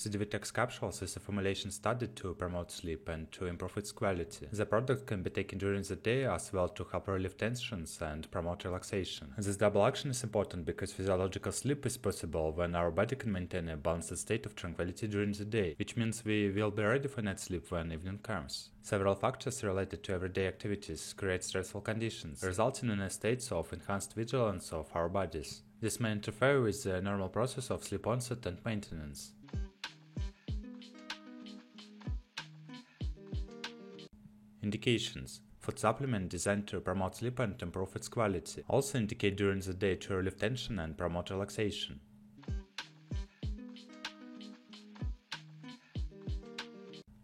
The DVTEX capsules is a formulation studied to promote sleep and to improve its quality. The product can be taken during the day as well to help relieve tensions and promote relaxation. This double action is important because physiological sleep is possible when our body can maintain a balanced state of tranquility during the day, which means we will be ready for night sleep when evening comes. Several factors related to everyday activities create stressful conditions, resulting in a state of enhanced vigilance of our bodies. This may interfere with the normal process of sleep onset and maintenance. Indications: food supplement designed to promote sleep and improve its quality. Also indicate during the day to relieve tension and promote relaxation.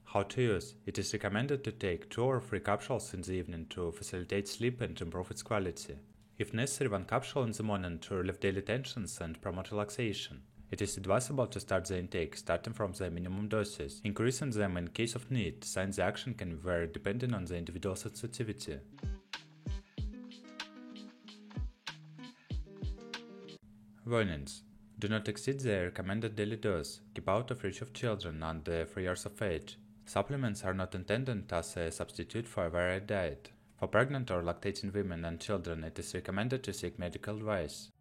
How to use: it is recommended to take 2 or 3 capsules in the evening to facilitate sleep and improve its quality. If necessary, 1 capsule in the morning to relieve daily tensions and promote relaxation. It is advisable to start the intake starting from the minimum doses, increasing them in case of need, since the action can vary depending on the individual sensitivity. Warnings: do not exceed the recommended daily dose. Keep out of reach of children under 3 years of age. Supplements are not intended as a substitute for a varied diet. For pregnant or lactating women and children, it is recommended to seek medical advice.